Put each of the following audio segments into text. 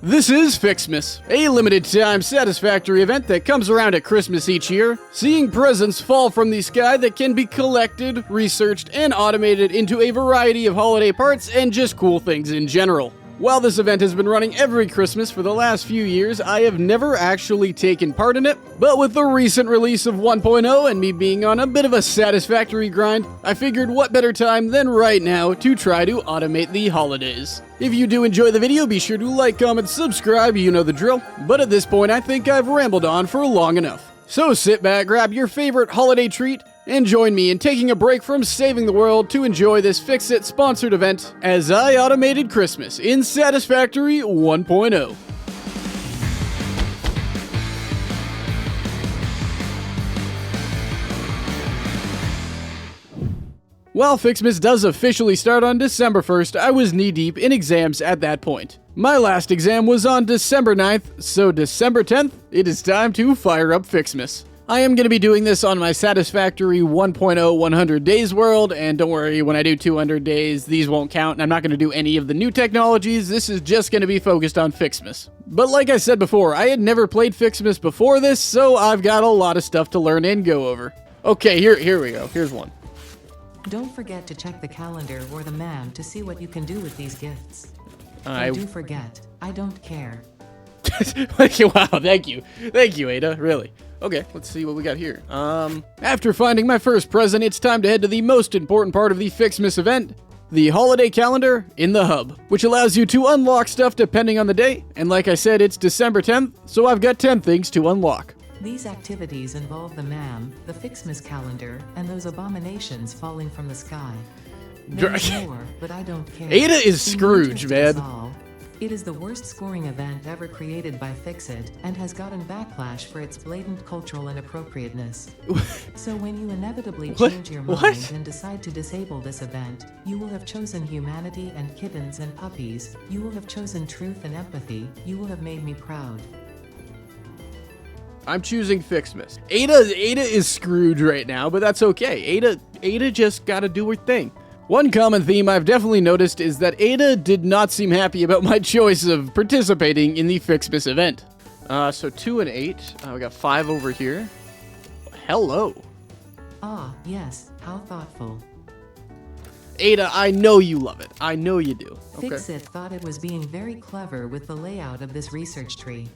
This is FICSMAS, a limited-time Satisfactory event that comes around at Christmas each year, seeing presents fall from the sky that can be collected, researched, and automated into a variety of holiday parts and just cool things in general. While this event has been running every Christmas for the last few years, I have never actually taken part in it, but with the recent release of 1.0 and me being on a bit of a Satisfactory grind, I figured what better time than right now to try to automate the holidays. If you do enjoy the video, be sure to like, comment, subscribe, you know the drill, but at this point I think I've rambled on for long enough. So sit back, grab your favorite holiday treat, and join me in taking a break from saving the world to enjoy this Fix-It sponsored event as I automated Christmas in Satisfactory 1.0. While FICSMAS does officially start on December 1st, I was knee-deep in exams at that point. My last exam was on December 9th, so December 10th, it is time to fire up FICSMAS. I am going to be doing this on my Satisfactory 1.0 100 Days world, and don't worry, when I do 200 days, these won't count, and I'm not going to do any of the new technologies. This is just going to be focused on FICSMAS. But like I said before, I had never played FICSMAS before this, so I've got a lot of stuff to learn and go over. Okay, here we go. Here's one. Don't forget to check the calendar or the man to see what you can do with these gifts. I do forget. I don't care. Wow, thank you. Thank you, Ada, really. Okay, let's see what we got here. After finding my first present, it's time to head to the most important part of the FICSMAS event, the holiday calendar in the hub, which allows you to unlock stuff depending on the day, and like I said, it's December 10th, so I've got 10 things to unlock. These activities involve the MAM, the FICSMAS calendar, and those abominations falling from the sky. There's more, but I don't care. Ada is Scrooge, man. It is the worst scoring event ever created by Fix-It, and has gotten backlash for its blatant cultural inappropriateness. So when you inevitably change your mind and decide to disable this event, you will have chosen humanity and kittens and puppies, you will have chosen truth and empathy, you will have made me proud. I'm choosing FICSMAS. Ada is Scrooge right now, but that's okay. Ada just gotta do her thing. One common theme I've definitely noticed is that Ada did not seem happy about my choice of participating in the FICSMAS event. So 2 and 8. We got 5 over here. Hello. Ah, yes, how thoughtful. Ada, I know you love it. I know you do. Okay. Fix-It thought it was being very clever with the layout of this research tree.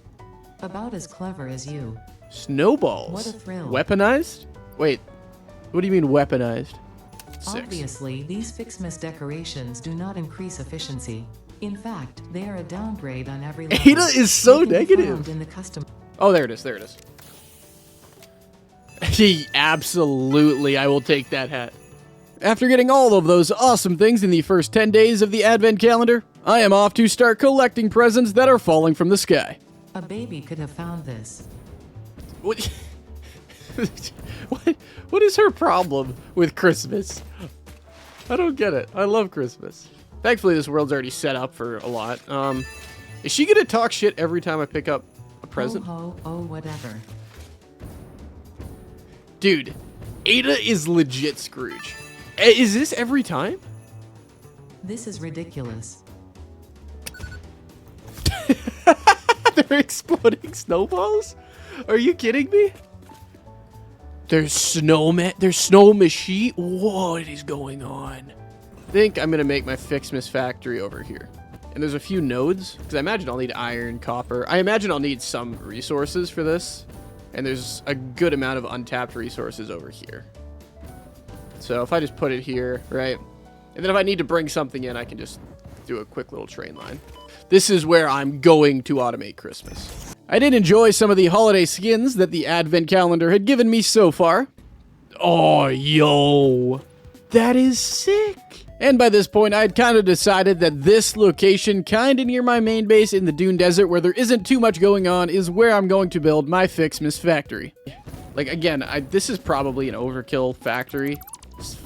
About as clever as you. Snowballs. What a thrill. Weaponized? Wait, what do you mean weaponized? 6. Obviously, these FICSMAS decorations do not increase efficiency. In fact, they are a downgrade on every level. Ada is so negative. In the custom. Oh, there it is. There it is. Absolutely, I will take that hat. After getting all of those awesome things in the first 10 days of the Advent calendar, I am off to start collecting presents that are falling from the sky. A baby could have found this. What? What is her problem with Christmas? I don't get it. I love Christmas. Thankfully, this world's already set up for a lot. Is she gonna talk shit every time I pick up a present? Oh, whatever. Dude, Ada is legit Scrooge. Is this every time? This is ridiculous. They're exploding snowballs? Are you kidding me? There's snowman. There's snow machine. What is going on? I think I'm gonna make my FICSMAS factory over here. And there's a few nodes, because I imagine I'll need iron, copper. I imagine I'll need some resources for this. And there's a good amount of untapped resources over here. So if I just put it here, right? And then if I need to bring something in, I can just do a quick little train line. This is where I'm going to automate Christmas. I did enjoy some of the holiday skins that the Advent calendar had given me so far. Oh, yo. That is sick. And by this point, I'd kind of decided that this location, kind of near my main base in the Dune Desert, where there isn't too much going on, is where I'm going to build my FICSMAS factory. Like, again, this is probably an overkill factory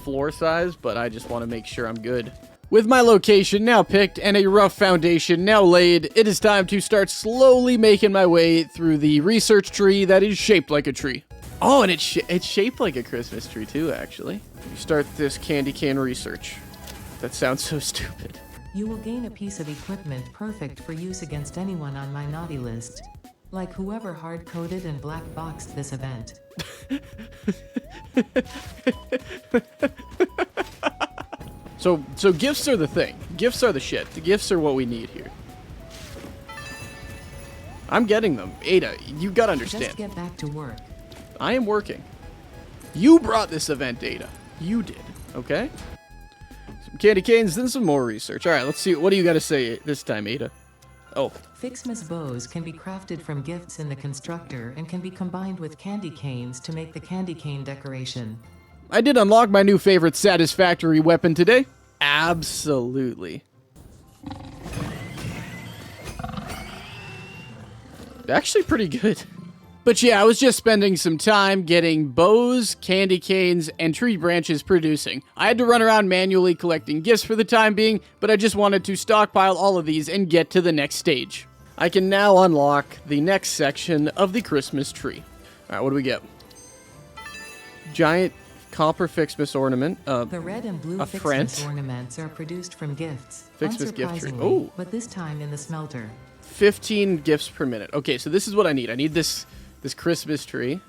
floor size, but I just want to make sure I'm good. With my location now picked and a rough foundation now laid, it is time to start slowly making my way through the research tree that is shaped like a tree. Oh, and it's shaped like a Christmas tree too, actually. You start this candy cane research. That sounds so stupid. You will gain a piece of equipment perfect for use against anyone on my naughty list. Like whoever hard-coded and black-boxed this event. So gifts are the thing. Gifts are the shit. The gifts are what we need here. I'm getting them. Ada, you gotta understand. Just get back to work. I am working. You brought this event, Ada. You did, okay? Some candy canes, then some more research. All right, let's see. What do you got to say this time, Ada? Oh. FICSMAS bows can be crafted from gifts in the constructor and can be combined with candy canes to make the candy cane decoration. I did unlock my new favorite Satisfactory weapon today. Absolutely. Actually pretty good. But yeah, I was just spending some time getting bows, candy canes, and tree branches producing. I had to run around manually collecting gifts for the time being, but I just wanted to stockpile all of these and get to the next stage. I can now unlock the next section of the Christmas tree. Alright, what do we get? Giant copper FICSMAS ornament. The red and blue FICSMAS ornaments are produced from gifts, FICSMAS gift tree. Unsurprisingly, Oh. but this time in the smelter. 15 gifts per minute. Okay, so this is what I need. I need this Christmas tree.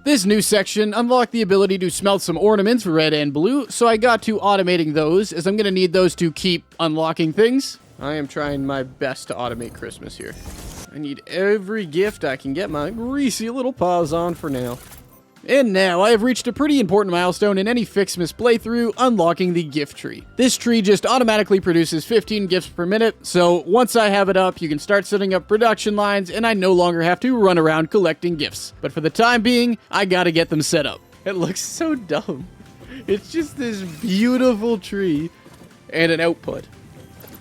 This new section unlocked the ability to smelt some ornaments, red and blue, so I got to automating those, as I'm going to need those to keep unlocking things. I am trying my best to automate Christmas here. I need every gift I can get my greasy little paws on for now. And now I have reached a pretty important milestone in any FICSMAS playthrough, unlocking the gift tree. This tree just automatically produces 15 gifts per minute, so once I have it up, you can start setting up production lines and I no longer have to run around collecting gifts. But for the time being, I gotta get them set up. It looks so dumb. It's just this beautiful tree and an output.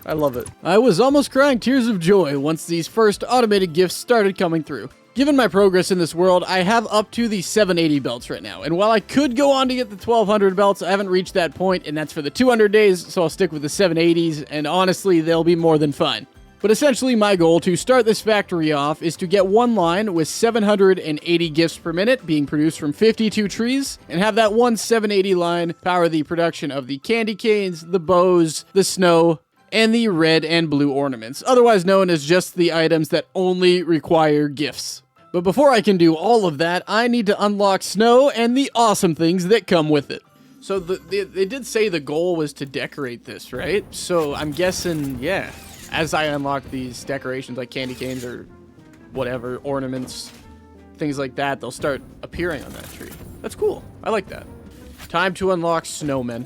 I love it. I was almost crying tears of joy once these first automated gifts started coming through. Given my progress in this world, I have up to the 780 belts right now, and while I could go on to get the 1200 belts, I haven't reached that point, and that's for the 200 days, so I'll stick with the 780s, and honestly, they'll be more than fine. But essentially, my goal to start this factory off is to get one line with 780 gifts per minute being produced from 52 trees, and have that one 780 line power the production of the candy canes, the bows, the snow, and the red and blue ornaments, otherwise known as just the items that only require gifts. But before I can do all of that, I need to unlock snow and the awesome things that come with it. So they did say the goal was to decorate this, right? So I'm guessing, yeah, as I unlock these decorations like candy canes or whatever, ornaments, things like that, they'll start appearing on that tree. That's cool. I like that. Time to unlock snowmen.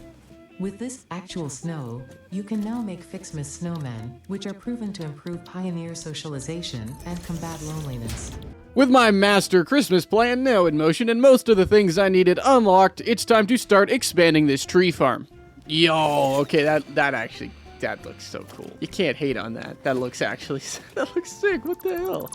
With this actual snow, you can now make FICSMAS snowmen, which are proven to improve pioneer socialization and combat loneliness. With my master Christmas plan now in motion and most of the things I needed unlocked, it's time to start expanding this tree farm. Yo, okay, that looks so cool. You can't hate on that. That looks sick. What the hell?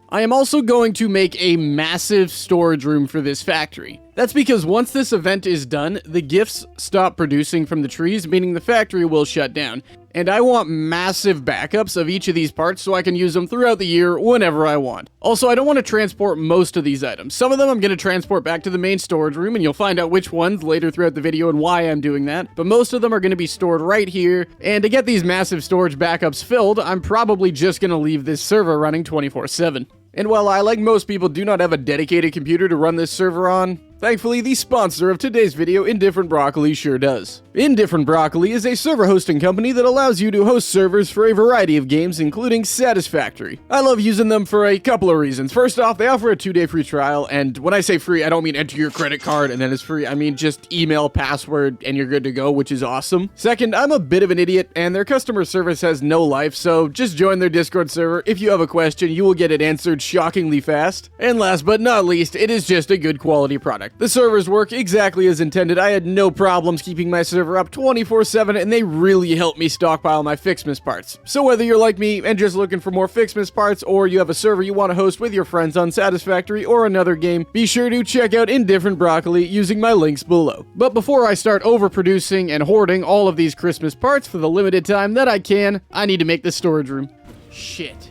I am also going to make a massive storage room for this factory. That's because once this event is done, the gifts stop producing from the trees, meaning the factory will shut down. And I want massive backups of each of these parts so I can use them throughout the year whenever I want. Also, I don't want to transport most of these items. Some of them I'm going to transport back to the main storage room, and you'll find out which ones later throughout the video and why I'm doing that. But most of them are going to be stored right here, and to get these massive storage backups filled, I'm probably just going to leave this server running 24/7. And while I, like most people, do not have a dedicated computer to run this server on, thankfully the sponsor of today's video, Indifferent Broccoli, sure does. Indifferent Broccoli is a server hosting company that allows you to host servers for a variety of games, including Satisfactory. I love using them for a couple of reasons. First off, they offer a 2-day free trial, and when I say free, I don't mean enter your credit card and then it's free. I mean just email, password, and you're good to go, which is awesome. Second, I'm a bit of an idiot, and their customer service has no life, so just join their Discord server. If you have a question, you will get it answered shockingly fast. And last but not least, it is just a good quality product. The servers work exactly as intended. I had no problems keeping my server up 24/7, and they really helped me stockpile my FICSMAS parts. So whether you're like me and just looking for more FICSMAS parts, or you have a server you want to host with your friends on Satisfactory or another game, be sure to check out Indifferent Broccoli using my links below. But before I start overproducing and hoarding all of these Christmas parts for the limited time that I can, I need to make the storage room. Shit.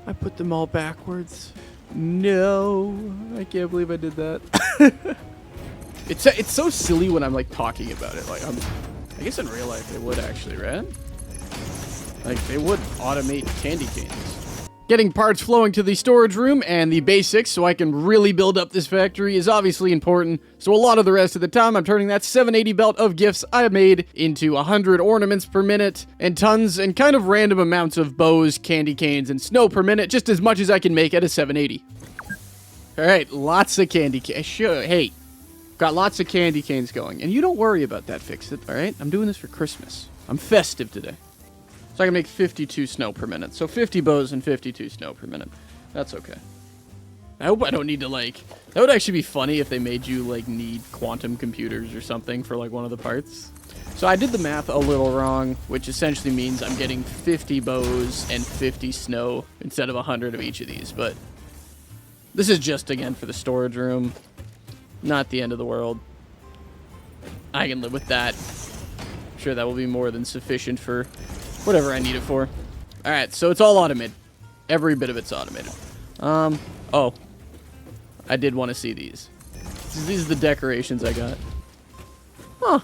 I put them all backwards. No, I can't believe I did that. It's so silly when I'm like talking about it. Like I guess in real life it would actually, right? Like, they would automate candy canes. Getting parts flowing to the storage room and the basics so I can really build up this factory is obviously important, so a lot of the rest of the time I'm turning that 780 belt of gifts I made into 100 ornaments per minute and tons and kind of random amounts of bows, candy canes, and snow per minute, just as much as I can make at a 780. Alright, lots of candy canes. Sure, hey, got lots of candy canes going, and you don't worry about that, FICSIT, alright? I'm doing this for Christmas. I'm festive today. So I can make 52 snow per minute. So 50 bows and 52 snow per minute. That's okay. I hope I don't need to, like... That would actually be funny if they made you, like, need quantum computers or something for, like, one of the parts. So I did the math a little wrong, which essentially means I'm getting 50 bows and 50 snow instead of 100 of each of these. But this is just, again, for the storage room. Not the end of the world. I can live with that. I'm sure that will be more than sufficient for... whatever I need it for. Alright, so it's all automated. Every bit of it's automated. Oh. I did want to see these. These are the decorations I got. Huh.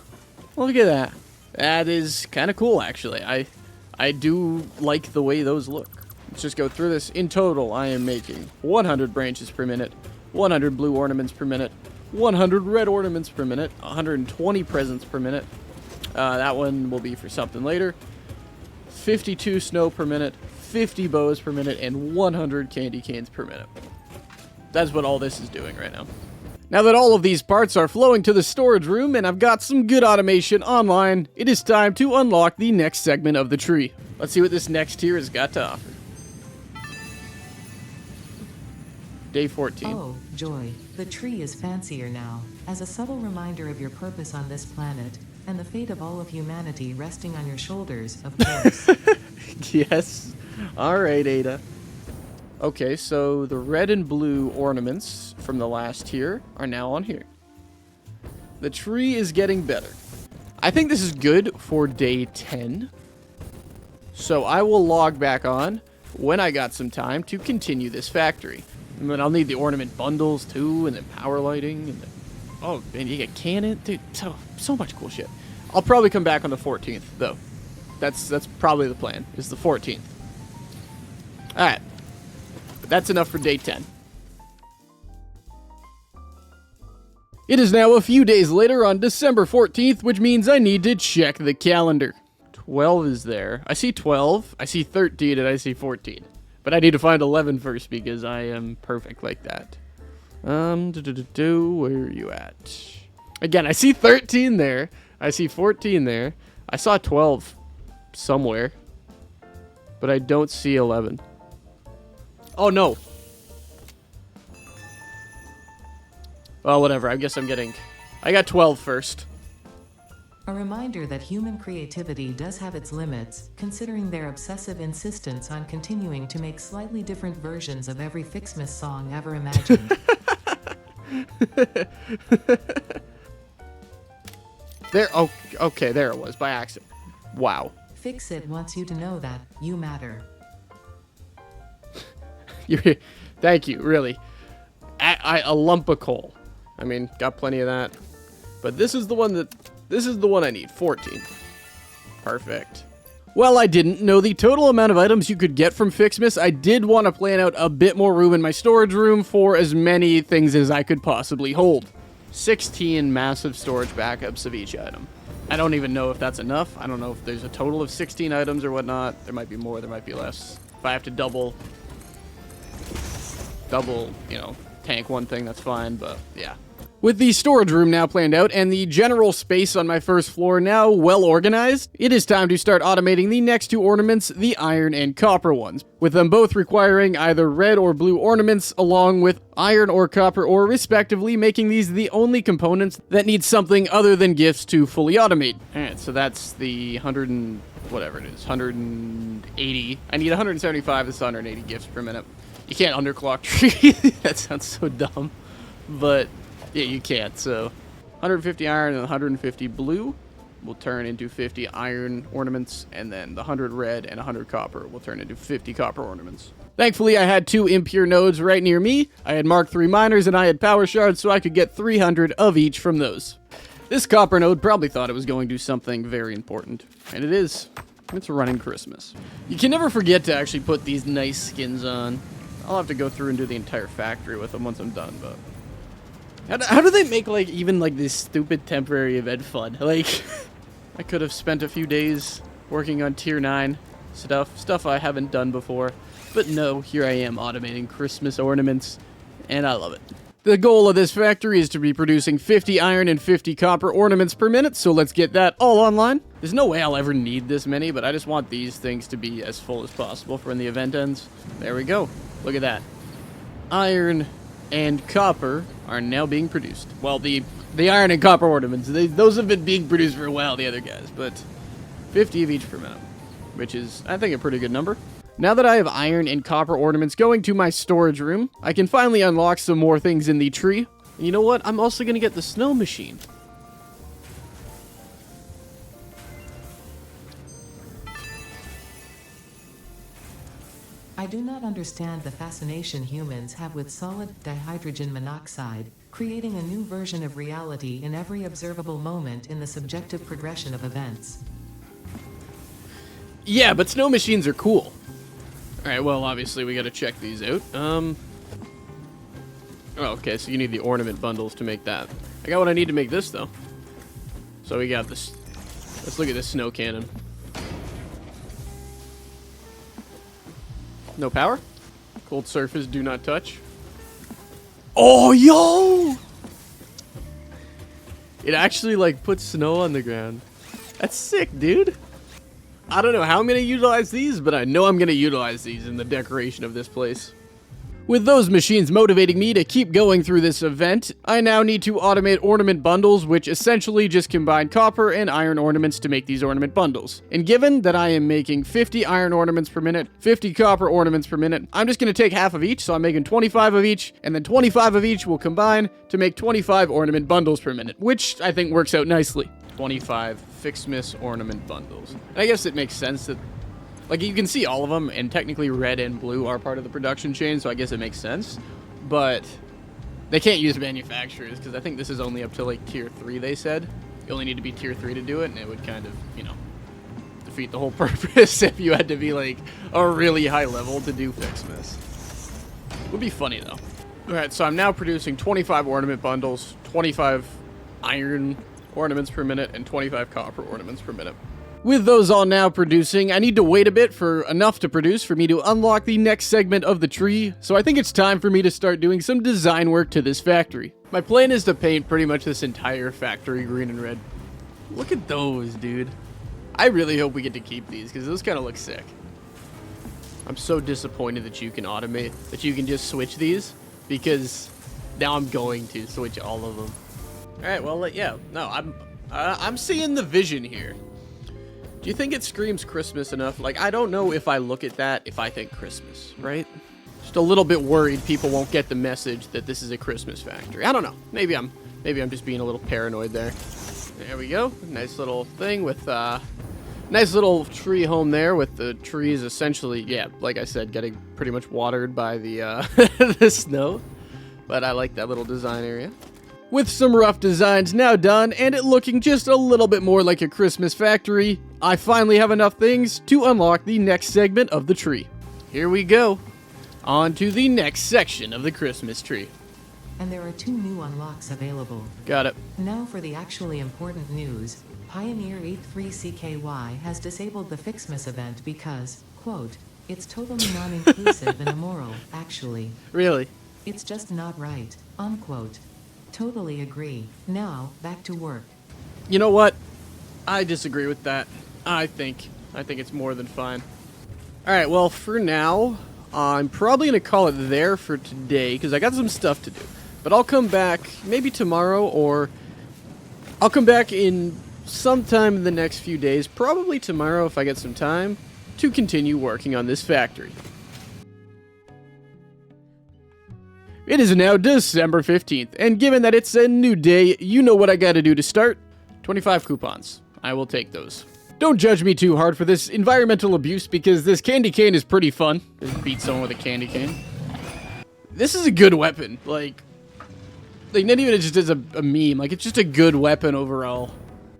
Look at that. That is kind of cool, actually. I do like the way those look. Let's just go through this. In total, I am making 100 branches per minute, 100 blue ornaments per minute, 100 red ornaments per minute, 120 presents per minute. That one will be for something later. 52 snow per minute, 50 bows per minute, and 100 candy canes per minute. That's what all this is doing right now. Now that all of these parts are flowing to the storage room and I've got some good automation online, it is time to unlock the next segment of the tree. Let's see what this next tier has got to offer. Day 14. Oh, joy. The tree is fancier now, as a subtle reminder of your purpose on this planet, and the fate of all of humanity resting on your shoulders, of course. Yes. Alright, Ada. Okay, so the red and blue ornaments from the last tier are now on here. The tree is getting better. I think this is good for day 10. So I will log back on when I got some time to continue this factory. And then I'll need the ornament bundles too, and then power lighting, and then, oh, man, you get cannon, dude, so much cool shit. I'll probably come back on the 14th, though. That's probably the plan, is the 14th. Alright. But that's enough for day 10. It is now a few days later on December 14th, which means I need to check the calendar. 12 is there. I see 12, I see 13, and I see 14. But I need to find 11 first because I am perfect like that. Where are you at? Again, I see 13 there. I see 14 there. I saw 12 somewhere. But I don't see 11. Oh, no. Well, whatever. I guess I'm getting... I got 12 first. A reminder that human creativity does have its limits, considering their obsessive insistence on continuing to make slightly different versions of every FICSMAS song ever imagined. There, oh, okay, there it was, by accident. Wow. FICSIT wants you to know that you matter. Thank you, really. A lump of coal. I mean, got plenty of that. But this is the one that... This is the one I need, 14. Perfect. Well, I didn't know the total amount of items you could get from FICSMAS. I did want to plan out a bit more room in my storage room for as many things as I could possibly hold. 16 massive storage backups of each item. I don't even know if that's enough. I don't know if there's a total of 16 items or whatnot. There might be more, there might be less. If I have to double, you know, tank one thing, that's fine, but yeah. With the storage room now planned out and the general space on my first floor now well organized, it is time to start automating the next two ornaments, the iron and copper ones, with them both requiring either red or blue ornaments along with iron or copper ore respectively, making these the only components that need something other than gifts to fully automate. Alright, so that's the 100 and whatever it is, 180. I need 175, this is 180 gifts per minute. You can't underclock tree, that sounds so dumb, but... yeah, you can't, so 150 iron and 150 blue will turn into 50 iron ornaments, and then the 100 red and 100 copper will turn into 50 copper ornaments. Thankfully, I had two impure nodes right near me. I had Mark III miners and I had power shards, so I could get 300 of each from those. This copper node probably thought it was going to do something very important, and it is. It's running Christmas. You can never forget to actually put these nice skins on. I'll have to go through and do the entire factory with them once I'm done, but... How do they make, like, even, like, this stupid temporary event fun? Like, I could have spent a few days working on Tier 9 stuff I haven't done before. But no, here I am automating Christmas ornaments, and I love it. The goal of this factory is to be producing 50 iron and 50 copper ornaments per minute, so let's get that all online. There's no way I'll ever need this many, but I just want these things to be as full as possible for when the event ends. There we go. Look at that. Iron and copper are now being produced. Well, the iron and copper ornaments, those have been being produced for a while, the other guys, but 50 of each per minute, which is, I think, a pretty good number. Now that I have iron and copper ornaments going to my storage room, I can finally unlock some more things in the tree. And you know what? I'm also going to get the snow machine. I do not understand the fascination humans have with solid dihydrogen monoxide, creating a new version of reality in every observable moment in the subjective progression of events. Yeah, but snow machines are cool. Alright, well, obviously we gotta check these out. Oh, okay, so you need the ornament bundles to make that. I got what I need to make this, though. So we got this. Let's look at this snow cannon. No power? Cold surface, do not touch. Oh, yo! It actually, like, puts snow on the ground. That's sick, dude. I don't know how I'm going to utilize these, but I know I'm going to utilize these in the decoration of this place. With those machines motivating me to keep going through this event, I now need to automate ornament bundles, which essentially just combine copper and iron ornaments to make these ornament bundles. And given that I am making 50 iron ornaments per minute, 50 copper ornaments per minute, I'm just going to take half of each, so I'm making 25 of each, and then 25 of each will combine to make 25 ornament bundles per minute, which I think works out nicely. 25 FICSMAS ornament bundles. And I guess it makes sense that, like, you can see all of them, and technically red and blue are part of the production chain, so I guess it makes sense. But they can't use manufacturers, because I think this is only up to, like, Tier 3, they said. You only need to be Tier 3 to do it, and it would kind of, you know, defeat the whole purpose if you had to be, like, a really high level to do FICSMAS. Would be funny, though. Alright, so I'm now producing 25 ornament bundles, 25 iron ornaments per minute, and 25 copper ornaments per minute. With those all now producing, I need to wait a bit for enough to produce for me to unlock the next segment of the tree, so I think it's time for me to start doing some design work to this factory. My plan is to paint pretty much this entire factory green and red. Look at those, dude. I really hope we get to keep these, because those kind of look sick. I'm so disappointed that you can automate, that you can just switch these, because now I'm going to switch all of them. Alright, well, yeah, no, I'm seeing the vision here. Do you think it screams Christmas enough? Like, I don't know if I look at that if I think Christmas, right? Just a little bit worried people won't get the message that this is a Christmas factory. I don't know. Maybe I'm just being a little paranoid there. There we go. Nice little thing with, nice little tree home there with the trees essentially, yeah, like I said, getting pretty much watered by the, the snow. But I like that little design area. With some rough designs now done, and it looking just a little bit more like a Christmas factory, I finally have enough things to unlock the next segment of the tree. Here we go. On to the next section of the Christmas tree. And there are 2 new unlocks available. Got it. Now for the actually important news. Pioneer 83CKY has disabled the FICSMAS event because, quote, it's totally non-inclusive and immoral, actually. Really? It's just not right, unquote. Totally agree. Now, back to work. You know what? I disagree with that. I think it's more than fine. Alright, well, for now, I'm probably going to call it there for today, because I got some stuff to do. But I'll come back maybe tomorrow, or I'll come back in sometime in the next few days, probably tomorrow if I get some time, to continue working on this factory. It is now December 15th, and given that it's a new day, you know what I gotta do to start. 25 coupons. I will take those. Don't judge me too hard for this environmental abuse, because this candy cane is pretty fun. Just beat someone with a candy cane. This is a good weapon. Like not even just as a meme. Like, it's just a good weapon overall.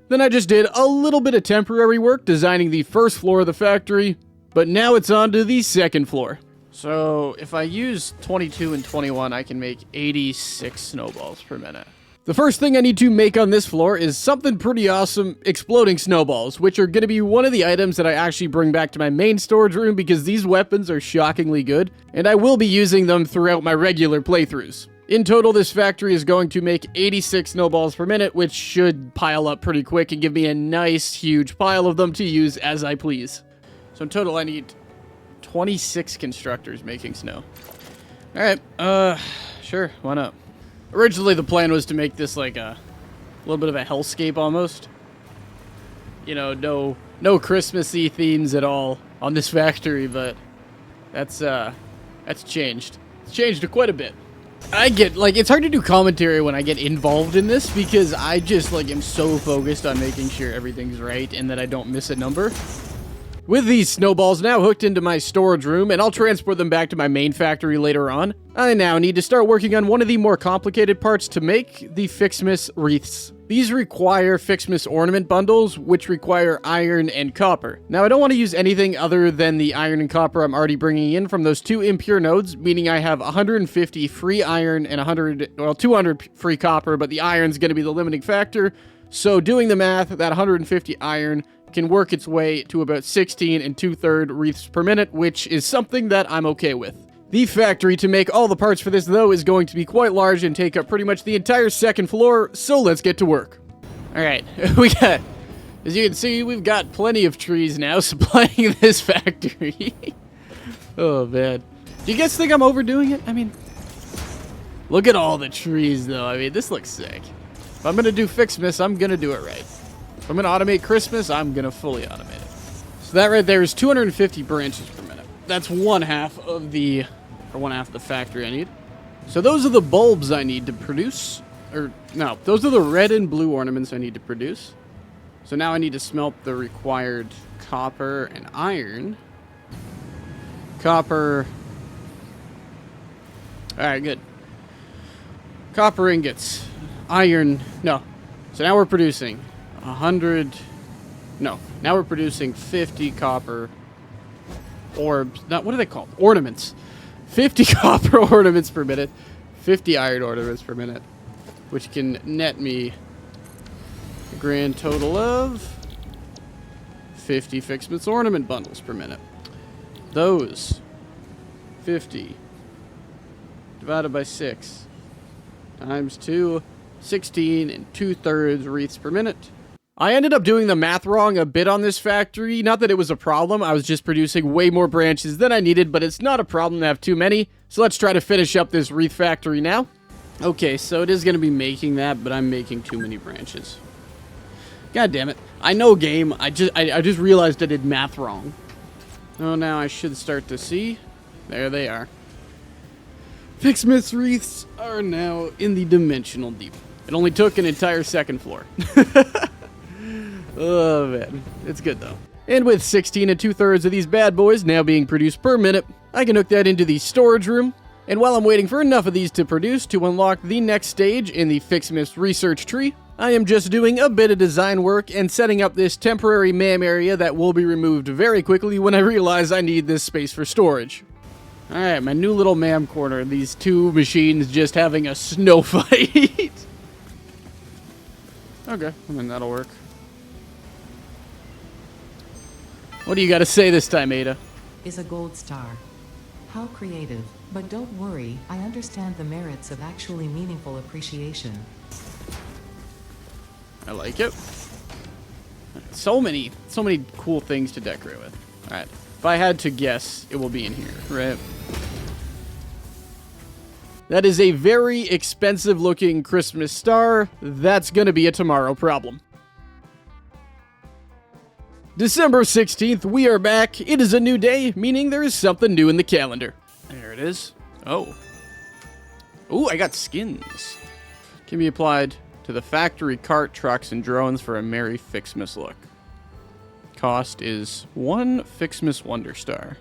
Then I just did a little bit of temporary work designing the first floor of the factory, but now it's on to the second floor. So if I use 22 and 21, I can make 86 snowballs per minute. The first thing I need to make on this floor is something pretty awesome, exploding snowballs, which are going to be one of the items that I actually bring back to my main storage room because these weapons are shockingly good, and I will be using them throughout my regular playthroughs. In total, this factory is going to make 86 snowballs per minute, which should pile up pretty quick and give me a nice, huge pile of them to use as I please. So in total, I need 26 constructors making snow. Alright, sure, why not? Originally, the plan was to make this like a little bit of a hellscape almost. You know, no Christmassy themes at all on this factory, but that's changed. It's changed quite a bit. I get, like, it's hard to do commentary when I get involved in this because I just, like, am so focused on making sure everything's right and that I don't miss a number. With these snowballs now hooked into my storage room, and I'll transport them back to my main factory later on, I now need to start working on one of the more complicated parts to make the FICSMAS wreaths. These require FICSMAS ornament bundles, which require iron and copper. Now, I don't want to use anything other than the iron and copper I'm already bringing in from those two impure nodes, meaning I have 150 free iron and 200 free copper, but the iron's going to be the limiting factor. So doing the math, that 150 iron can work its way to about 16 2/3 wreaths per minute, which is something that I'm okay with. The factory to make all the parts for this, though, is going to be quite large and take up pretty much the entire second floor, so let's get to work. Alright, as you can see, we've got plenty of trees now supplying this factory. Oh, man. Do you guys think I'm overdoing it? I mean, look at all the trees, though. I mean, this looks sick. If I'm gonna do FICSMAS, I'm gonna do it right. If I'm gonna automate Christmas, I'm gonna fully automate it. So that right there is 250 branches per minute. That's one half of the factory I need. So those are the bulbs I need to produce. Or, no, those are the red and blue ornaments I need to produce. So now I need to smelt the required copper and iron. Copper. Alright, good. Copper ingots. Iron. No. So now we're producing 100. No. Now we're producing 50 copper orbs. What are they called? Ornaments. 50 copper ornaments per minute. 50 iron ornaments per minute. Which can net me a grand total of 50 FICSMAS ornament bundles per minute. Those 50 divided by 6 times 2, 16 2/3 wreaths per minute. I ended up doing the math wrong a bit on this factory. Not that it was a problem, I was just producing way more branches than I needed, but it's not a problem to have too many. So let's try to finish up this wreath factory now. Okay, so it is going to be making that, but I'm making too many branches. God damn it. I know, game. I just realized I did math wrong. Oh, now I should start to see. There they are. FICSMAS wreaths are now in the dimensional deep. It only took an entire second floor. Oh, man. It's good, though. And with 16 2/3 of these bad boys now being produced per minute, I can hook that into the storage room. And while I'm waiting for enough of these to produce to unlock the next stage in the FICSMAS research tree, I am just doing a bit of design work and setting up this temporary MAM area that will be removed very quickly when I realize I need this space for storage. Alright, my new little MAM corner. These two machines just having a snow fight. Okay, I mean, that'll work. What do you got to say this time, Ada? Is a gold star. How creative. But don't worry, I understand the merits of actually meaningful appreciation. I like it. So many cool things to decorate with. Alright, if I had to guess, it will be in here, right? That is a very expensive looking Christmas star. That's gonna be a tomorrow problem. December 16th, we are back. It is a new day, meaning there is something new in the calendar. There it is. Oh. Ooh, I got skins. Can be applied to the factory cart, trucks, and drones for a merry FICSMAS look. Cost is 1 FICSMAS Wonder Star.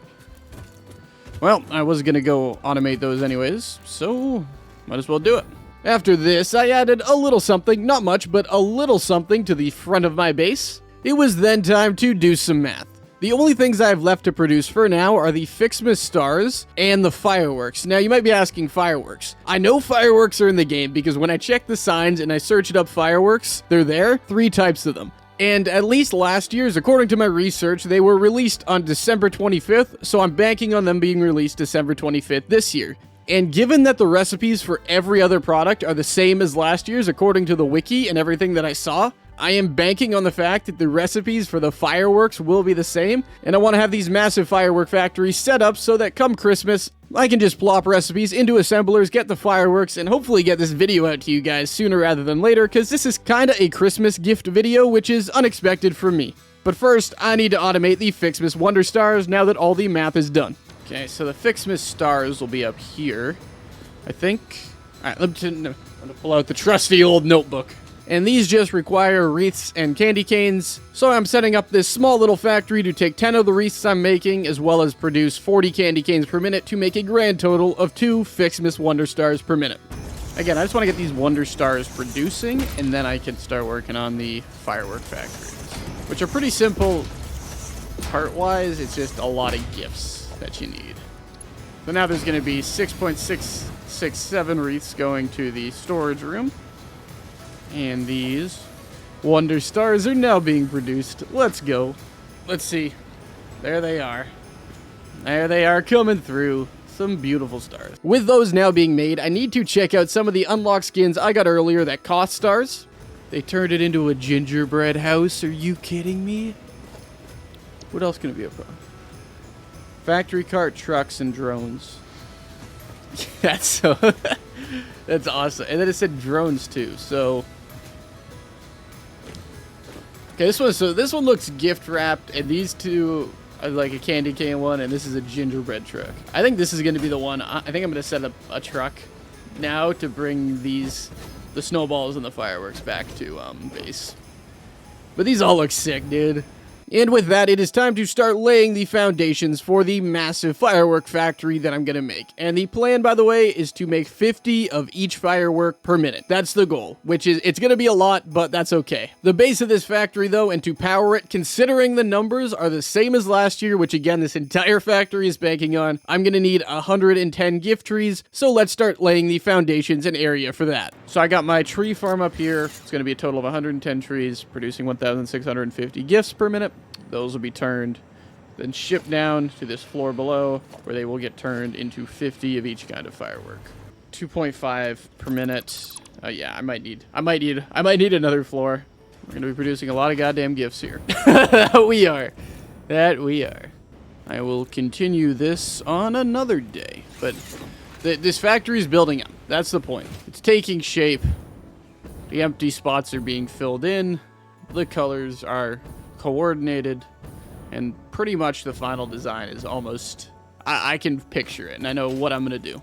Well, I was going to go automate those anyways, so might as well do it. After this, I added a little something, not much, but a little something to the front of my base. It was then time to do some math. The only things I have left to produce for now are the FICSMAS stars and the fireworks. Now, you might be asking fireworks. I know fireworks are in the game because when I checked the signs and I searched up fireworks, they're there, 3 types of them. And at least last year's, according to my research, they were released on December 25th, so I'm banking on them being released December 25th this year. And given that the recipes for every other product are the same as last year's, according to the wiki and everything that I saw, I am banking on the fact that the recipes for the fireworks will be the same, and I want to have these massive firework factories set up so that come Christmas, I can just plop recipes into assemblers, get the fireworks, and hopefully get this video out to you guys sooner rather than later, because this is kinda a Christmas gift video, which is unexpected for me. But first, I need to automate the FICSMAS Wonder Stars now that all the math is done. Okay, so the FICSMAS stars will be up here, I think. Alright, I'm gonna pull out the trusty old notebook. And these just require wreaths and candy canes, so I'm setting up this small little factory to take 10 of the wreaths I'm making, as well as produce 40 candy canes per minute to make a grand total of 2 FICSMAS Wonder Stars per minute. Again, I just want to get these Wonder Stars producing, and then I can start working on the firework factories, which are pretty simple part-wise. It's just a lot of gifts that you need. So now there's going to be 6.667 wreaths going to the storage room. And these Wonder Stars are now being produced. Let's go. Let's see. There they are. There they are coming through. Some beautiful stars. With those now being made, I need to check out some of the unlocked skins I got earlier that cost stars. They turned it into a gingerbread house. Are you kidding me? What else can it be up on? Factory cart, trucks, and drones. That's so... That's awesome. And then it said drones too, so... Okay, this one looks gift wrapped, and these two are like a candy cane one, and this is a gingerbread truck. I think this is going to be the one. I think I'm going to set up a truck now to bring the snowballs and the fireworks back to base. But these all look sick, dude. And with that, it is time to start laying the foundations for the massive firework factory that I'm going to make. And the plan, by the way, is to make 50 of each firework per minute. That's the goal, which is, it's going to be a lot, but that's okay. The base of this factory, though, and to power it, considering the numbers are the same as last year, which again, this entire factory is banking on, I'm going to need 110 gift trees. So let's start laying the foundations and area for that. So I got my tree farm up here. It's going to be a total of 110 trees, producing 1,650 gifts per minute. Those will be turned, then shipped down to this floor below, where they will get turned into 50 of each kind of firework. 2.5 per minute. Yeah, I might need another floor. We're gonna be producing a lot of goddamn gifts here. That we are. I will continue this on another day, but this factory is building up. That's the point. It's taking shape. The empty spots are being filled in. The colors are coordinated, and pretty much the final design is almost... I can picture it, and I know what I'm going to do.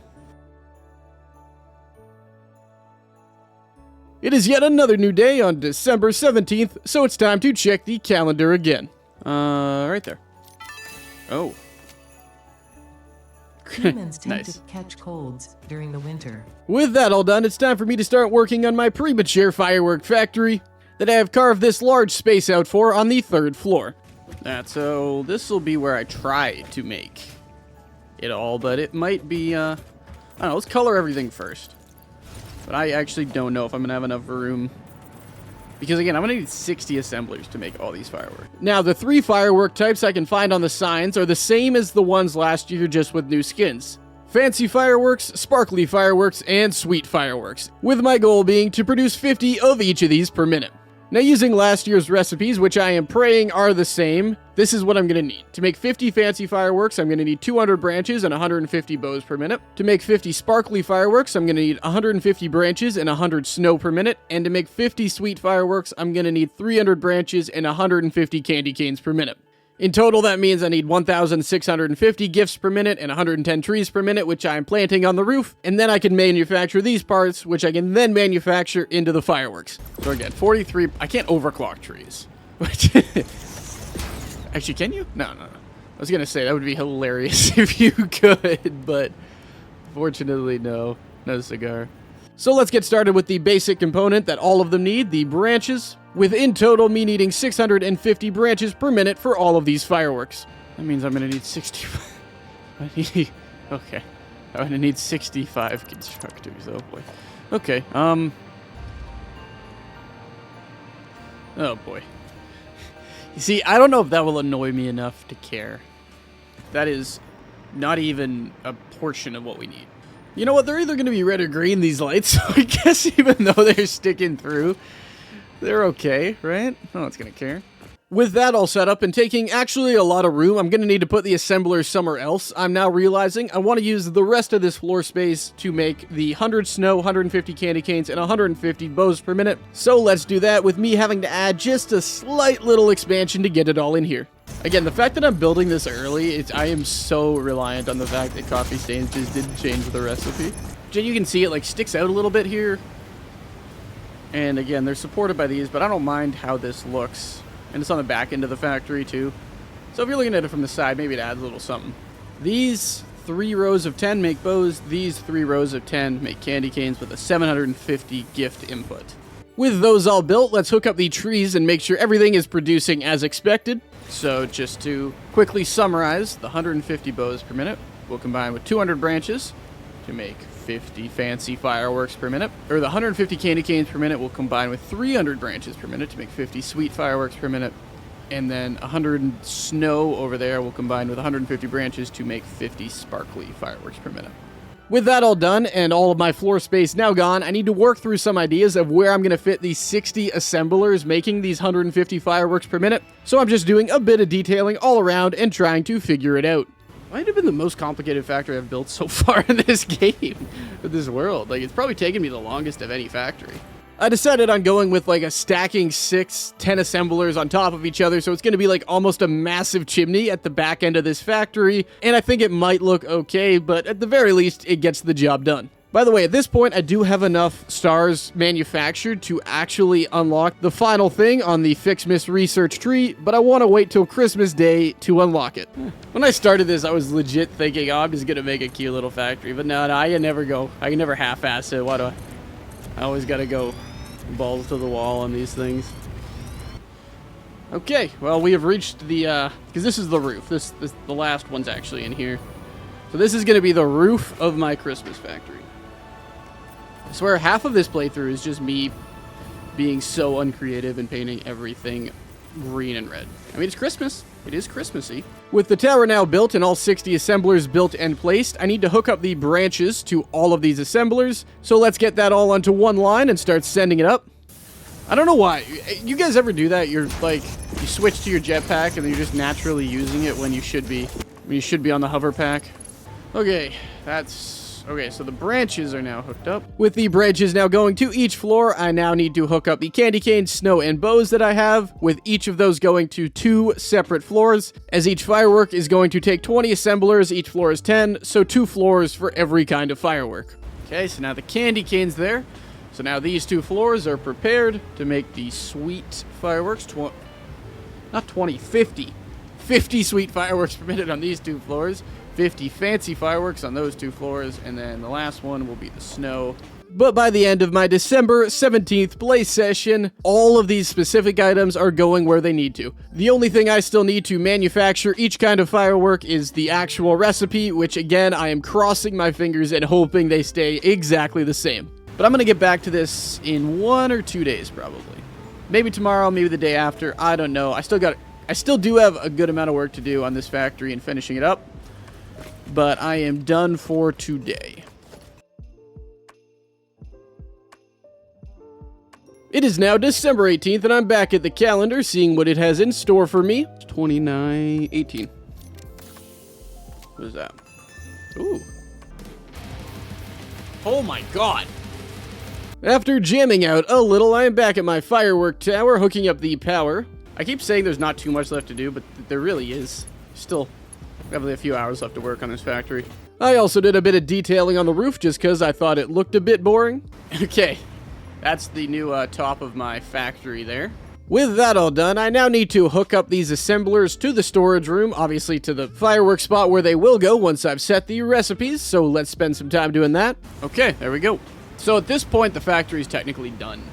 It is yet another new day on December 17th, so it's time to check the calendar again. Right there. Oh. Humans tend Nice. to catch colds during the winter. With that all done, it's time for me to start working on my premature firework factory that I have carved this large space out for on the 3rd floor. So this will be where I try to make it all, but it might be, I don't know, let's color everything first. But I actually don't know if I'm going to have enough room, because again, I'm going to need 60 assemblers to make all these fireworks. Now, the 3 firework types I can find on the signs are the same as the ones last year, just with new skins. Fancy fireworks, sparkly fireworks, and sweet fireworks, with my goal being to produce 50 of each of these per minute. Now, using last year's recipes, which I am praying are the same, this is what I'm going to need. To make 50 fancy fireworks, I'm going to need 200 branches and 150 bows per minute. To make 50 sparkly fireworks, I'm going to need 150 branches and 100 snow per minute. And to make 50 sweet fireworks, I'm going to need 300 branches and 150 candy canes per minute. In total, that means I need 1,650 gifts per minute and 110 trees per minute, which I am planting on the roof, and then I can manufacture these parts, which I can then manufacture into the fireworks. So again, 43, I can't overclock trees. Actually, can you? No. I was gonna say, that would be hilarious if you could, but fortunately, no cigar. So let's get started with the basic component that all of them need, the branches, with in total me needing 650 branches per minute for all of these fireworks. That means I'm going to need 65. Okay. I'm going to need 65 constructors. Oh boy. Okay. Oh boy. You see, I don't know if that will annoy me enough to care. That is not even a portion of what we need. You know what? They're either going to be red or green, these lights. So I guess even though they're sticking through, they're okay, right? No one's going to care. With that all set up and taking actually a lot of room, I'm going to need to put the assemblers somewhere else. I'm now realizing I want to use the rest of this floor space to make the 100 snow, 150 candy canes, and 150 bows per minute. So let's do that with me having to add just a slight little expansion to get it all in here. Again, the fact that I'm building this early, I am so reliant on the fact that Coffee Stains just didn't change the recipe. You can see it like sticks out a little bit here. And again, they're supported by these, but I don't mind how this looks. And it's on the back end of the factory too. So if you're looking at it from the side, maybe it adds a little something. These 3 rows of 10 make bows. These 3 rows of 10 make candy canes with a 750 gift input. With those all built, let's hook up the trees and make sure everything is producing as expected. So just to quickly summarize, the 150 bows per minute will combine with 200 branches to make 50 fancy fireworks per minute. Or the 150 candy canes per minute will combine with 300 branches per minute to make 50 sweet fireworks per minute. And then 100 snow over there will combine with 150 branches to make 50 sparkly fireworks per minute. With that all done and all of my floor space now gone, I need to work through some ideas of where I'm going to fit these 60 assemblers making these 150 fireworks per minute. So I'm just doing a bit of detailing all around and trying to figure it out. Might have been the most complicated factory I've built so far in this game, in this world. Like, it's probably taken me the longest of any factory. I decided on going with like a stacking 10 assemblers on top of each other, so it's going to be like almost a massive chimney at the back end of this factory, and I think it might look okay, but at the very least, it gets the job done. By the way, at this point, I do have enough stars manufactured to actually unlock the final thing on the FICSMAS research tree, but I want to wait till Christmas Day to unlock it. When I started this, I was legit thinking, oh, I'm just going to make a cute little factory, but no, I can never half-ass it. Why do I always got to go balls to the wall on these things. Okay, well, we have reached the, because this is the roof. The last one's actually in here. So this is going to be the roof of my Christmas factory. I swear half of this playthrough is just me being so uncreative and painting everything green and red. I mean, it's Christmas. It is Christmassy. With the tower now built and all 60 assemblers built and placed, I need to hook up the branches to all of these assemblers. So let's get that all onto one line and start sending it up. I don't know why. You guys ever do that? You're like, you switch to your jetpack and then you're just naturally using it when you should be on the hover pack. Okay, okay, so the branches are now hooked up. With the branches now going to each floor, I now need to hook up the candy canes, snow, and bows that I have, with each of those going to 2 separate floors, as each firework is going to take 20 assemblers, each floor is 10, so 2 floors for every kind of firework. Okay, so now the candy cane's there. So now these 2 floors are prepared to make the sweet fireworks, 50 sweet fireworks per minute on these 2 floors. 50 fancy fireworks on those 2 floors, and then the last one will be the snow. But by the end of my December 17th play session, all of these specific items are going where they need to. The only thing I still need to manufacture each kind of firework is the actual recipe, which again, I am crossing my fingers and hoping they stay exactly the same. But I'm going to get back to this in 1 or 2 days, probably. Maybe tomorrow, maybe the day after, I don't know. I still do have a good amount of work to do on this factory and finishing it up. But I am done for today. It is now December 18th, and I'm back at the calendar, seeing what it has in store for me. It's 29/18. What is that? Ooh. Oh my god! After jamming out a little, I am back at my firework tower, hooking up the power. I keep saying there's not too much left to do, but there really is. Still, probably a few hours left to work on this factory. I also did a bit of detailing on the roof just because I thought it looked a bit boring. Okay, that's the new top of my factory there. With that all done, I now need to hook up these assemblers to the storage room, obviously to the fireworks spot where they will go once I've set the recipes, so let's spend some time doing that. Okay, there we go. So at this point, the factory is technically done.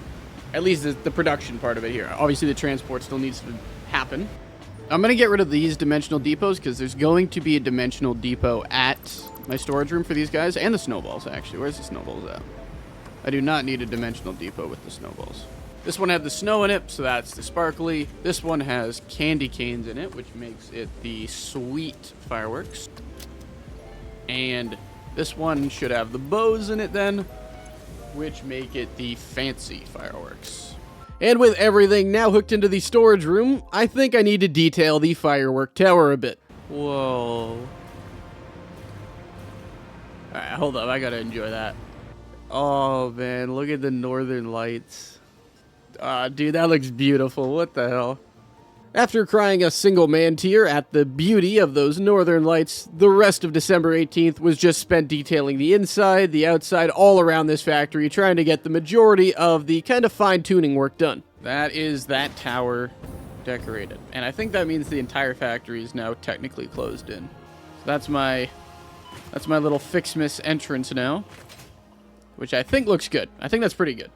At least the production part of it here. Obviously, the transport still needs to happen. I'm going to get rid of these dimensional depots because there's going to be a dimensional depot at my storage room for these guys. And the snowballs, actually. Where's the snowballs at? I do not need a dimensional depot with the snowballs. This one had the snow in it, so that's the sparkly. This one has candy canes in it, which makes it the sweet fireworks. And this one should have the bows in it then, which make it the fancy fireworks. And with everything now hooked into the storage room, I think I need to detail the firework tower a bit. Whoa. Alright, hold up, I gotta enjoy that. Oh man, look at the northern lights. Ah, dude, that looks beautiful. What the hell? After crying a single man tear at the beauty of those northern lights, the rest of December 18th was just spent detailing the inside, the outside, all around this factory, trying to get the majority of the kind of fine-tuning work done. That is that tower decorated. And I think that means the entire factory is now technically closed in. So that's my little FICSMAS entrance now, which I think looks good. I think that's pretty good.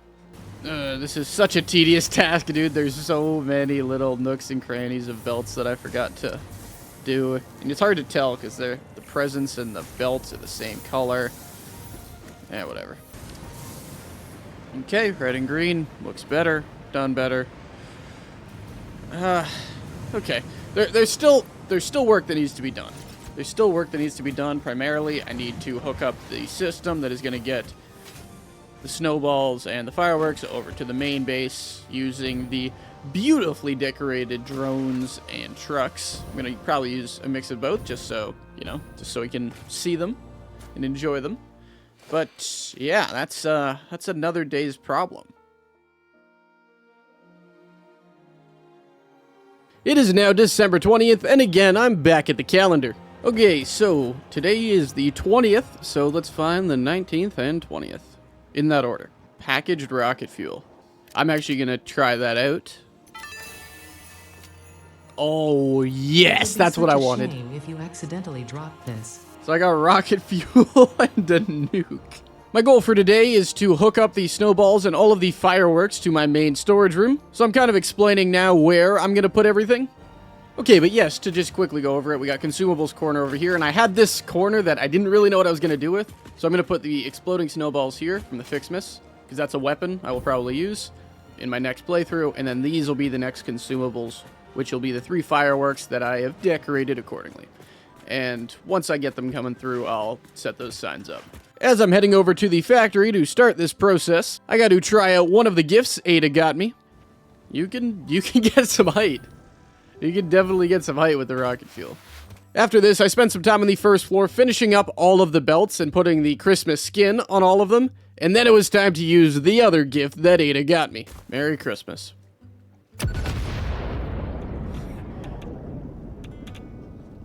This is such a tedious task, dude. There's so many little nooks and crannies of belts that I forgot to do. And it's hard to tell because the presents and the belts are the same color. Yeah, whatever. Okay, red and green. Looks better. Done better. Okay. There's still work that needs to be done. There's still work that needs to be done. Primarily, I need to hook up the system that is going to get the snowballs and the fireworks over to the main base using the beautifully decorated drones and trucks. I'm going to probably use a mix of both just so, just so we can see them and enjoy them. But yeah, that's another day's problem. It is now December 20th, and again, I'm back at the calendar. Okay, so today is the 20th, so let's find the 19th and 20th. In that order. Packaged rocket fuel. I'm actually going to try that out. Oh, yes, that's what I wanted. Shame if you accidentally drop this. So I got rocket fuel and a nuke. My goal for today is to hook up the snowballs and all of the fireworks to my main storage room. So I'm kind of explaining now where I'm going to put everything. Okay, but yes, to just quickly go over it, we got consumables corner over here, and I had this corner that I didn't really know what I was going to do with. So I'm going to put the exploding snowballs here from the FICSMAS, because that's a weapon I will probably use in my next playthrough, and then these will be the next consumables, which will be the 3 fireworks that I have decorated accordingly. And once I get them coming through, I'll set those signs up. As I'm heading over to the factory to start this process, I got to try out one of the gifts Ada got me. You can get some height. You can definitely get some height with the rocket fuel. After this, I spent some time on the first floor finishing up all of the belts and putting the Christmas skin on all of them. And then it was time to use the other gift that Ada got me. Merry Christmas.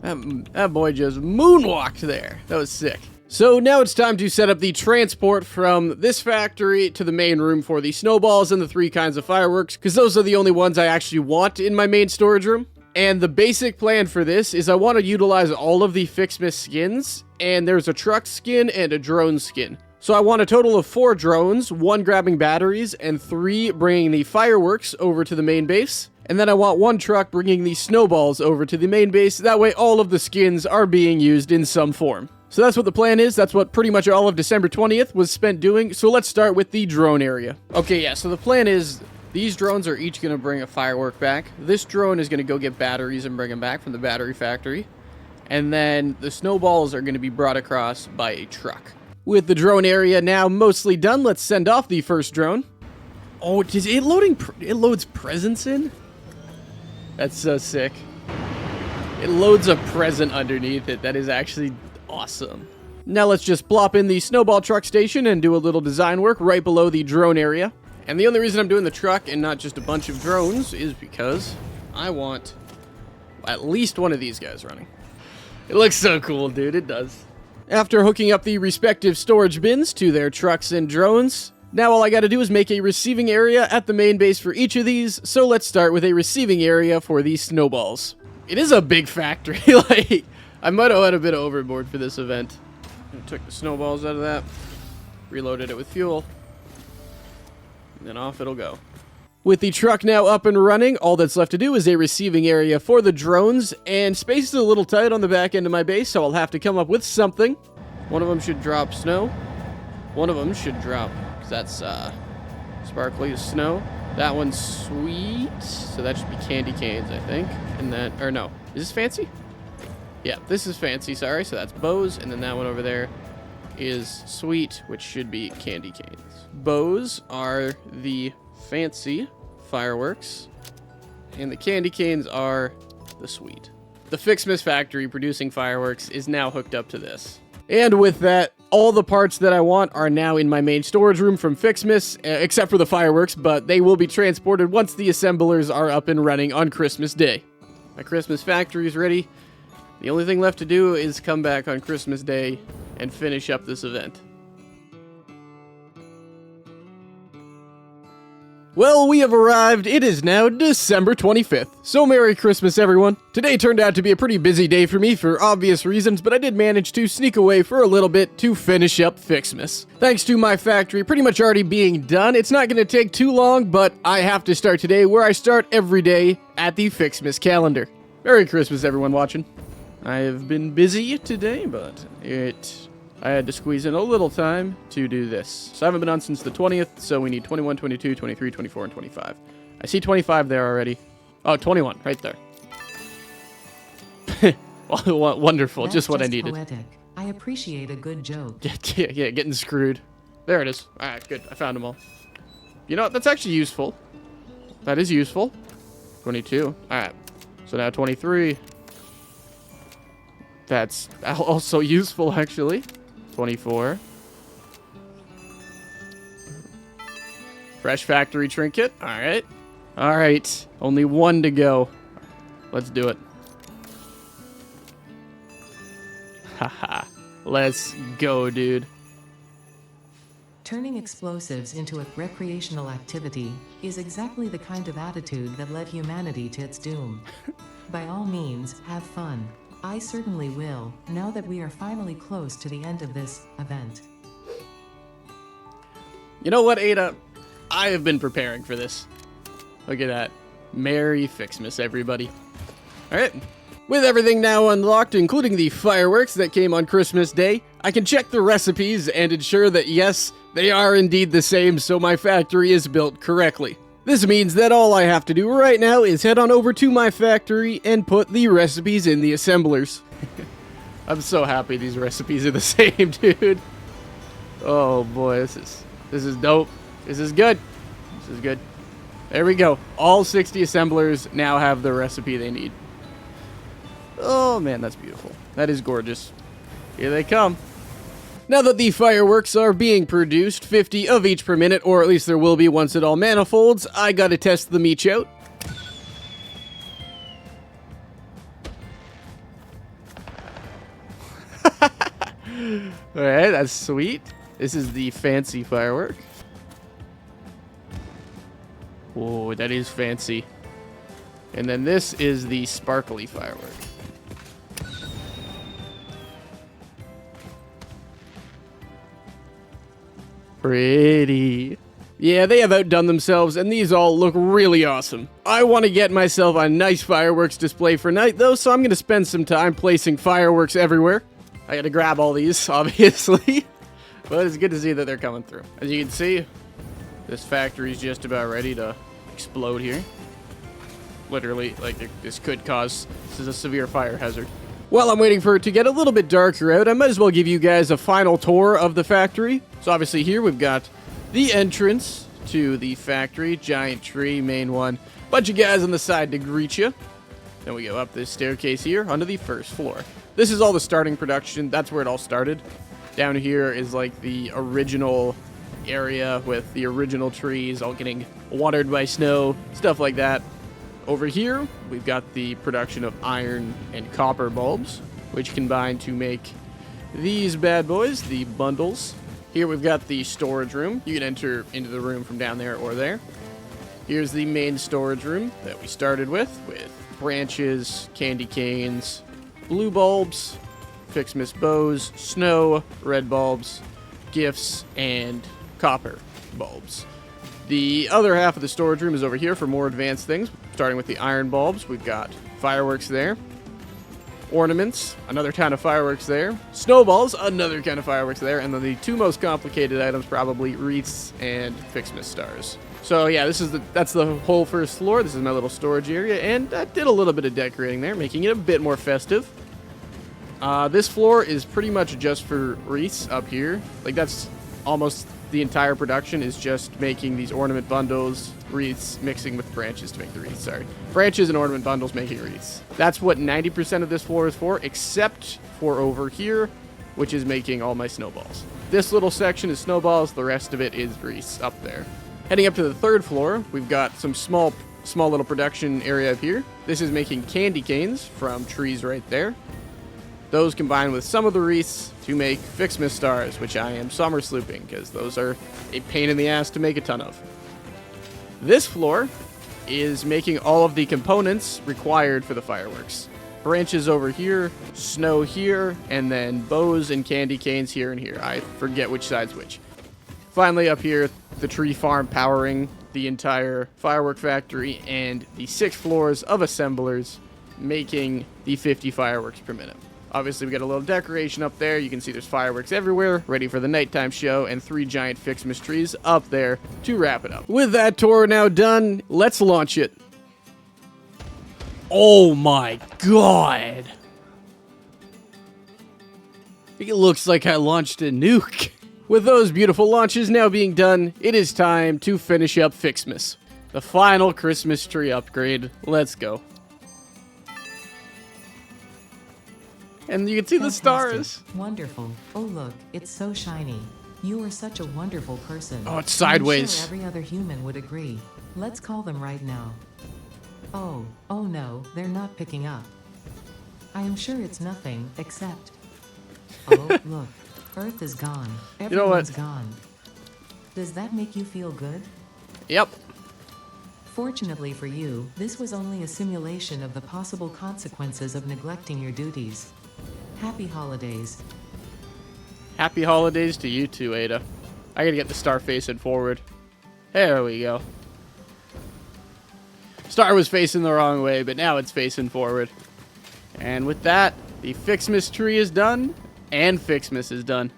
That boy just moonwalked there. That was sick. So now it's time to set up the transport from this factory to the main room for the snowballs and the 3 kinds of fireworks, because those are the only ones I actually want in my main storage room. And the basic plan for this is I want to utilize all of the FICSMAS skins, and there's a truck skin and a drone skin. So I want a total of 4 drones, 1 grabbing batteries, and 3 bringing the fireworks over to the main base. And then I want 1 truck bringing the snowballs over to the main base. That way all of the skins are being used in some form. So that's what the plan is. That's what pretty much all of December 20th was spent doing. So let's start with the drone area. Okay, yeah, so the plan is these drones are each going to bring a firework back. This drone is going to go get batteries and bring them back from the battery factory. And then the snowballs are going to be brought across by a truck. With the drone area now mostly done, let's send off the first drone. Oh, is it loading? It loads presents in? That's so sick. It loads a present underneath it. That is actually awesome. Now let's just plop in the snowball truck station and do a little design work right below the drone area. And the only reason I'm doing the truck and not just a bunch of drones is because I want at least one of these guys running. It looks so cool, dude. It does. After hooking up the respective storage bins to their trucks and drones, now all I gotta do is make a receiving area at the main base for each of these. So let's start with a receiving area for these snowballs. It is a big factory. Like, I might have went a bit overboard for this event. I took the snowballs out of that. reloaded it with fuel, and then off it'll go. With the truck now up and running, all that's left to do is a receiving area for the drones, and space is a little tight on the back end of my base, so I'll have to come up with something. One of them should drop snow. One of them should drop, because that's sparkly snow. That one's sweet, so that should be candy canes, I think. And then, or no, is this fancy? Yeah, this is fancy, sorry, so that's bows, and then that one over there is sweet, which should be candy canes. Bows are the fancy fireworks, and the candy canes are the sweet. The FICSMAS factory producing fireworks is now hooked up to this. And with that, all the parts that I want are now in my main storage room from FICSMAS, except for the fireworks, but they will be transported once the assemblers are up and running on Christmas Day. My Christmas factory is ready. The only thing left to do is come back on Christmas Day and finish up this event. Well, we have arrived. It is now December 25th. So Merry Christmas, everyone. Today turned out to be a pretty busy day for me for obvious reasons, but I did manage to sneak away for a little bit to finish up FICSMAS. Thanks to my factory pretty much already being done, it's not going to take too long, but I have to start today where I start every day at the FICSMAS calendar. Merry Christmas, everyone watching. I have been busy today, but I had to squeeze in a little time to do this. So I haven't been on since the 20th, so we need 21, 22, 23, 24, and 25. I see 25 there already. Oh, 21, right there. Wonderful, That's just what I just needed. Poetic. I appreciate a good joke. Yeah, getting screwed. There it is. Alright, good, I found them all. You know what, that's actually useful. That is useful. 22, alright. So now 23. That's also useful, actually. 24. Fresh factory trinket. Alright. Alright. Only one to go. Let's do it. Haha. Let's go, dude. Turning explosives into a recreational activity is exactly the kind of attitude that led humanity to its doom. By all means, have fun. I certainly will, now that we are finally close to the end of this event. You know what, Ada? I have been preparing for this. Look at that. Merry FICSMAS, everybody. Alright. With everything now unlocked, including the fireworks that came on Christmas Day, I can check the recipes and ensure that, yes, they are indeed the same, so my factory is built correctly. This means that all I have to do right now is head on over to my factory and put the recipes in the assemblers. I'm so happy these recipes are the same, dude. Oh boy, this is dope. This is good. This is good. There we go. All 60 assemblers now have the recipe they need. Oh man, that's beautiful. That is gorgeous. Here they come. Now that the fireworks are being produced, 50 of each per minute, or at least there will be once it all manifolds, I gotta test the meat out. Alright, that's sweet. This is the fancy firework. Whoa, that is fancy. And then this is the sparkly firework. Pretty. Yeah, they have outdone themselves, and these all look really awesome. I want to get myself a nice fireworks display for night, though, so I'm going to spend some time placing fireworks everywhere. I got to grab all these, obviously. But it's good to see that they're coming through. As you can see, this factory's just about ready to explode here. Literally, like, this is a severe fire hazard. While I'm waiting for it to get a little bit darker out, I might as well give you guys a final tour of the factory. So obviously here we've got the entrance to the factory, giant tree, main one, bunch of guys on the side to greet you. Then we go up this staircase here onto the first floor. This is all the starting production. That's where it all started. Down here is like the original area with the original trees all getting watered by snow, stuff like that. Over here, we've got the production of iron and copper bulbs, which combine to make these bad boys, the bundles. Here we've got the storage room. You can enter into the room from down there or there. Here's the main storage room that we started with branches, candy canes, blue bulbs, FICSMAS bows, snow, red bulbs, gifts, and copper bulbs. The other half of the storage room is over here for more advanced things, starting with the iron bulbs. We've got fireworks there. Ornaments, another kind of fireworks there. Snowballs, another kind of fireworks there. And then the two most complicated items, probably wreaths and FICSMAS stars. So yeah, that's the whole first floor. This is my little storage area, and I did a little bit of decorating there, making it a bit more festive. This floor is pretty much just for wreaths up here. Like, that's almost the entire production is just making these ornament bundles, wreaths, mixing with branches to make the wreaths, sorry. Branches and ornament bundles making wreaths. That's what 90% of this floor is for, except for over here, which is making all my snowballs. This little section is snowballs, the rest of it is wreaths up there. Heading up to the third floor, we've got some small little production area up here. This is making candy canes from trees right there. Those combined with some of the wreaths to make FICSMAS stars, which I am summer slooping, because those are a pain in the ass to make a ton of. This floor is making all of the components required for the fireworks. Branches over here, snow here, and then bows and candy canes here and here. I forget which side's which. Finally, up here, the tree farm powering the entire firework factory, and the 6 floors of assemblers making the 50 fireworks per minute. Obviously, we got a little decoration up there. You can see there's fireworks everywhere, ready for the nighttime show, and 3 giant FICSMAS trees up there to wrap it up. With that tour now done, let's launch it. Oh my god! It looks like I launched a nuke. With those beautiful launches now being done, it is time to finish up FICSMAS. The final Christmas tree upgrade. Let's go. And you can see the stars. Wonderful. Oh look, it's so shiny. You are such a wonderful person. Oh, it's sideways. I'm sure every other human would agree. Let's call them right now. Oh no, they're not picking up. I am sure it's nothing, except... Oh, look. Earth is gone. Everyone's gone. Does that make you feel good? Yep. Fortunately for you, this was only a simulation of the possible consequences of neglecting your duties. Happy holidays. Happy holidays to you too, Ada. I gotta get the star facing forward. There we go. Star was facing the wrong way, but now it's facing forward. And with that, the FICSMAS tree is done, and FICSMAS is done.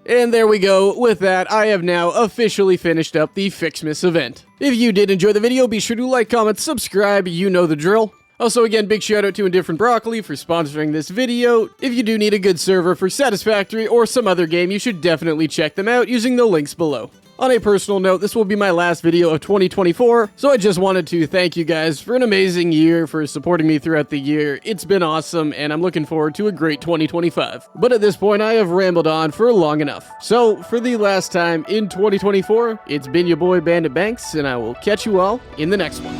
And there we go. With that, I have now officially finished up the FICSMAS event. If you did enjoy the video, be sure to like, comment, subscribe. You know the drill. Also, again, big shout out to Indifferent Broccoli for sponsoring this video. If you do need a good server for Satisfactory or some other game, you should definitely check them out using the links below. On a personal note, this will be my last video of 2024, so I just wanted to thank you guys for an amazing year, for supporting me throughout the year. It's been awesome, and I'm looking forward to a great 2025. But at this point, I have rambled on for long enough. So, for the last time in 2024, it's been your boy Bandit Banks, and I will catch you all in the next one.